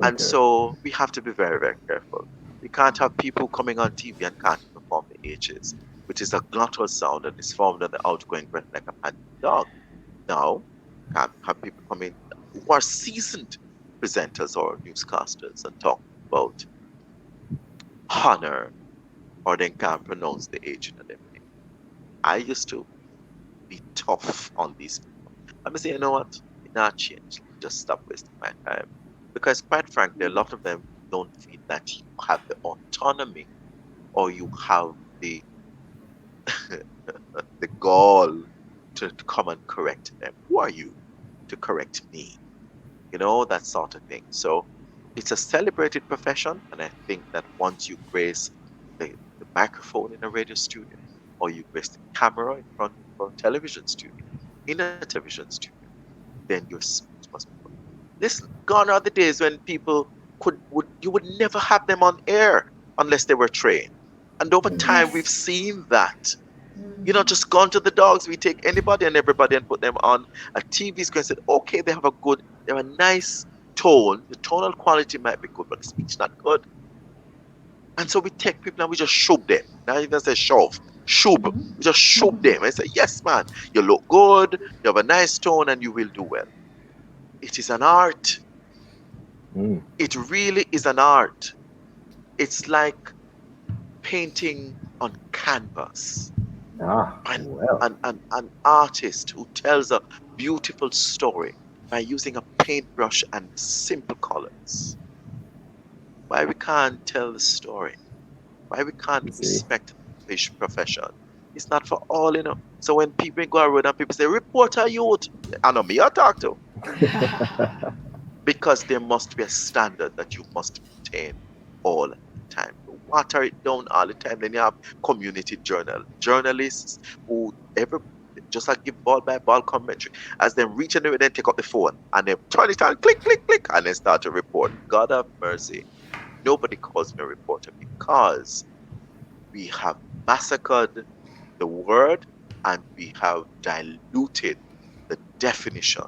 And Okay. so we have to be very, very careful. We can't have people coming on TV and can't even form the H's, which is a glottal sound and is formed on the outgoing breath like a panting dog. Now, can't have people coming who are seasoned presenters or newscasters and talk about honor or they can't pronounce the H in them. I used to be tough on these people. I'm gonna say, you know what? It not change. Just stop wasting my time. Because quite frankly, a lot of them don't feel that you have the autonomy or you have the the gall to come and correct them. Who are you to correct me? That sort of thing. So it's a celebrated profession, and I think that once you grace the microphone in a radio studio, or you grace the camera in front of a television studio, in a television studio, then your speech must be good. Listen, gone are the days when people would you would never have them on air unless they were trained. And over time, we've Yes. seen that. Just gone to the dogs. We take anybody and everybody and put them on a TV screen and said, okay, they have a nice tone. The tonal quality might be good, but the speech not good. And so we take people and we just shove them. Now even say shove, shove. We just shove them and say, yes, man, you look good, you have a nice tone, and you will do well. It is an art. Mm. It really is an art. It's like painting on canvas. Ah, an, well. an artist who tells a beautiful story by using a paintbrush and simple colors. Why we can't tell the story? Why we can't You see? respect this profession? It's not for all, So when people go around and people say, reporter youth, I know me I talk to. Because there must be a standard that you must maintain all the time. You water it down all the time. Then you have community journalists who ever just like give ball by ball commentary. As they reach and then take up the phone and they turn it on, click, click, click, and then start to report. God have mercy. Nobody calls me a reporter because we have massacred the word and we have diluted the definition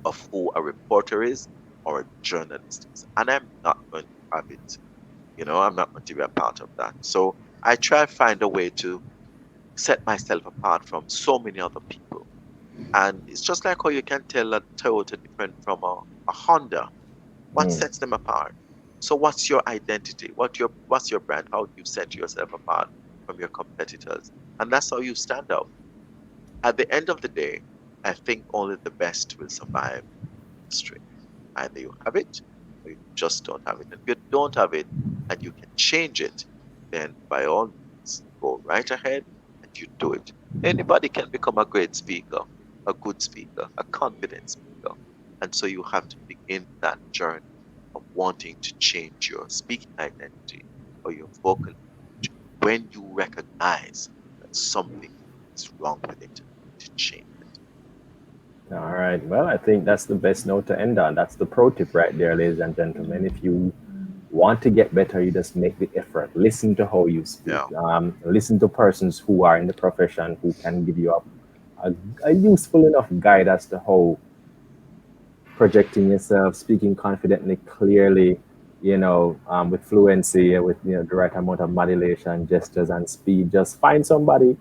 of who a reporter is or a journalist is. And I'm not going to have it. I'm not going to be a part of that. So I try to find a way to set myself apart from so many other people. And it's just like how you can tell a Toyota different from a Honda. What Mm. sets them apart? So what's your identity? What's your brand? How do you set yourself apart from your competitors? And that's how you stand out. At the end of the day, I think only the best will survive history. Either you have it or you just don't have it. And if you don't have it and you can change it, then by all means, go right ahead and you do it. Anybody can become a great speaker, a good speaker, a confident speaker. And so you have to begin that journey of wanting to change your speaking identity or your vocal language when you recognize that something is wrong with it to change it. All right. Well, I think that's the best note to end on. That's the pro tip right there, ladies and gentlemen. If you want to get better, you just make the effort. Listen to how you speak. Yeah, Listen to persons who are in the profession who can give you a useful enough guide as to how projecting yourself, speaking confidently, clearly, with fluency, with the right amount of modulation, gestures, and speed. Just find somebody,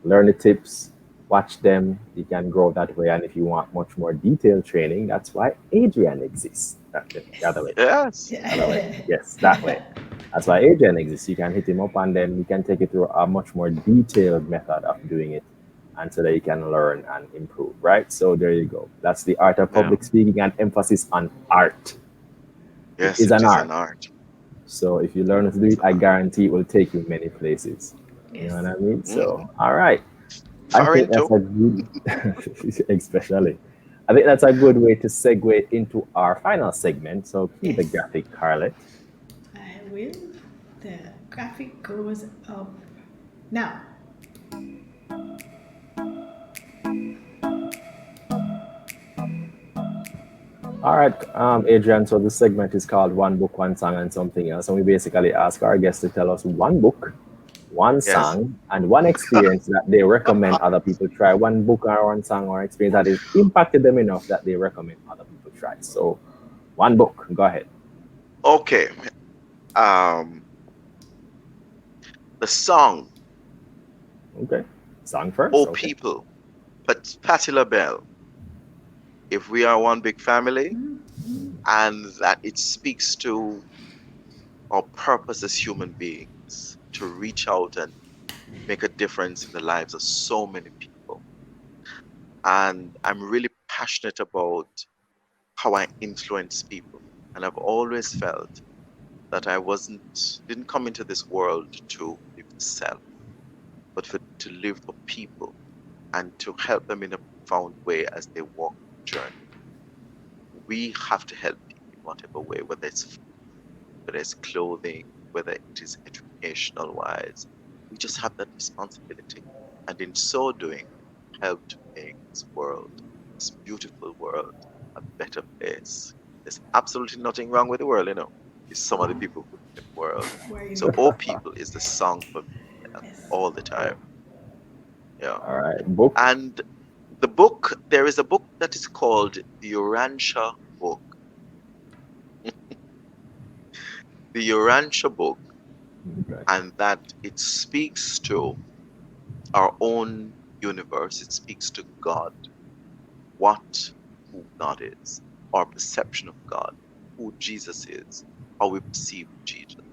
learn the tips, watch them. You can grow that way. And if you want much more detailed training, that's why Adrian exists. The other way. yes, The other way. Yes, that way. That's why Adrian exists. You can hit him up and then we can take you through a much more detailed method of doing it and so that you can learn and improve, right? So there you go. That's the art of yeah, public speaking and emphasis on art. It yes, is it an is art. an art. So if you learn to do It's it, an I art. guarantee it will take you many places. You know what Yes. I mean? So, Hmm. all right. I Foreign think too. that's a good, especially. I think that's a good way to segue into our final segment. So, key the Yes. graphic, Carlette. I will. The graphic goes up now. All right, Adrian. So, the segment is called One Book, One Song, and Something Else. And we basically ask our guests to tell us one book, one Yes. song, and one experience that they recommend other people try. One book or one song or experience that has impacted them enough that they recommend other people try. So, one book. Go ahead. Okay. Um, the song Okay. Song first. "Oh Okay. People," Patti LaBelle. If we are one big family, and that it speaks to our purpose as human beings to reach out and make a difference in the lives of so many people. And I'm really passionate about how I influence people. And I've always felt that didn't come into this world to live for self, but to live for people and to help them in a profound way as they walk the journey. We have to help people in whatever way, whether it's food, whether it's clothing, whether it is educational wise. We just have that responsibility. And in so doing, help to make this world, this beautiful world, a better place. There's absolutely nothing wrong with the world. It's some of the people who live in the world. Where you So, know. Oh People is the song for me Yes. all the time. Yeah. All right. Book. And there is a book that is called the Urantia Book. The Urantia Book, Okay. and that it speaks to our own universe. It speaks to God, who God is, our perception of God, who Jesus is, how we perceive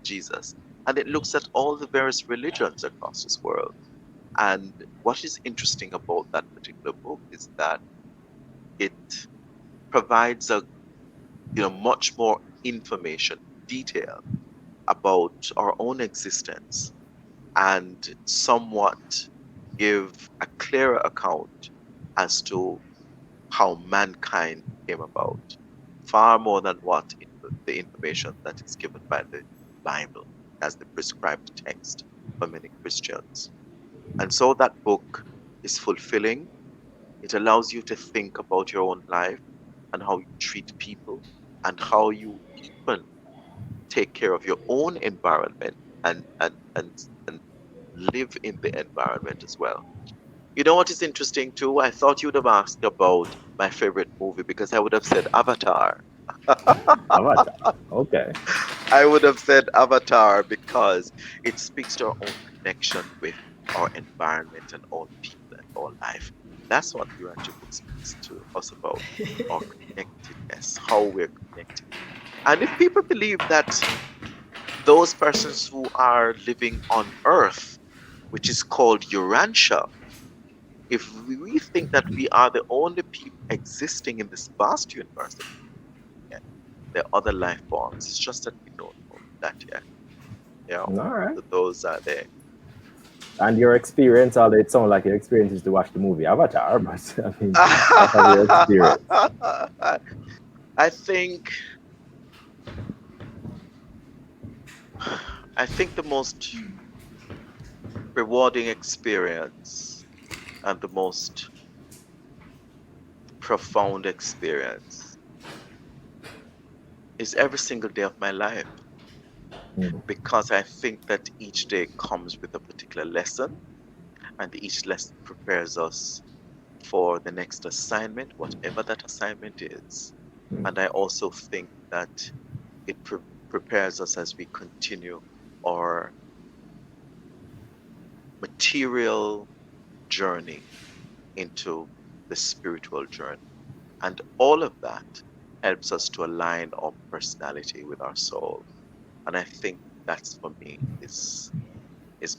Jesus. And it looks at all the various religions across this world. And what is interesting about that particular book is that it provides much more information, detail about our own existence and somewhat give a clearer account as to how mankind came about, far more than what the information that is given by the Bible as the prescribed text for many Christians. And so that book is fulfilling. It allows you to think about your own life and how you treat people and how you even take care of your own environment and live in the environment as well. You know what is interesting too? I thought you'd have asked about my favorite movie because I would have said Avatar. Avatar. Okay. I would have said Avatar because it speaks to our own connection with our environment and all people and all life. That's what your actual book speaks to us about, our connectedness, how we're connected. And if people believe that those persons who are living on Earth, which is called Urantia, if we think that we are the only people existing in this vast universe, yeah, there are other life forms. It's just that we don't know that yet. You know, All right. that those are there. And your experience, although it sounds like your experience is to watch the movie Avatar, but I mean, what have your experience? I think I think the most rewarding experience and the most profound experience is every single day of my life, Mm. because I think that each day comes with a particular lesson, and each lesson prepares us for the next assignment, whatever that assignment is. And I also think that it prepares us as we continue our material journey into the spiritual journey. And all of that helps us to align our personality with our soul. And I think that's for me is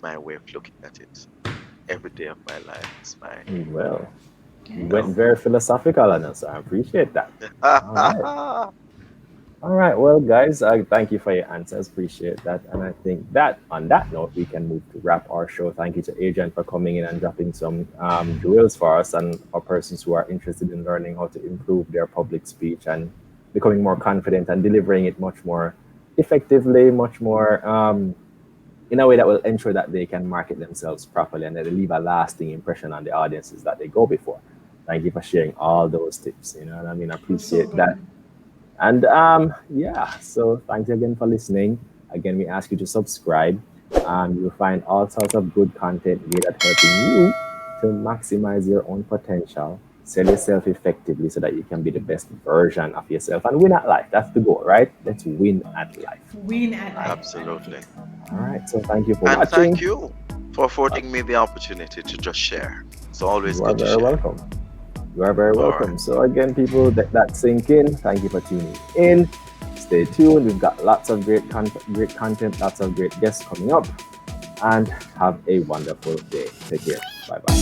my way of looking at it. Every day of my life is my, Well, you you went know. very philosophical on us. I appreciate that. All right. All right. Well, guys, I thank you for your answers. Appreciate that. And I think that on that note, we can move to wrap our show. Thank you to Adrian for coming in and dropping some drills for us and for persons who are interested in learning how to improve their public speech and becoming more confident and delivering it much more effectively, much more in a way that will ensure that they can market themselves properly and that they leave a lasting impression on the audiences that they go before. Thank you for sharing all those tips. You know what I mean? I No appreciate that. problem. And yeah, so thank you again for listening. Again, we ask you to subscribe. You'll find all sorts of good content here that helping you to maximize your own potential, sell yourself effectively so that you can be the best version of yourself and win at life. That's the goal, right? Let's win at life. Win at life. I like Absolutely. it. All right. So thank you for And thank watching. you for Uh, affording me the opportunity to just share. It's always You are good to very share. welcome. You are very All right. welcome. So again, people, let that sink in. Thank you for tuning in. Stay tuned. We've got lots of great content, lots of great guests coming up. And have a wonderful day. Take care. Bye bye.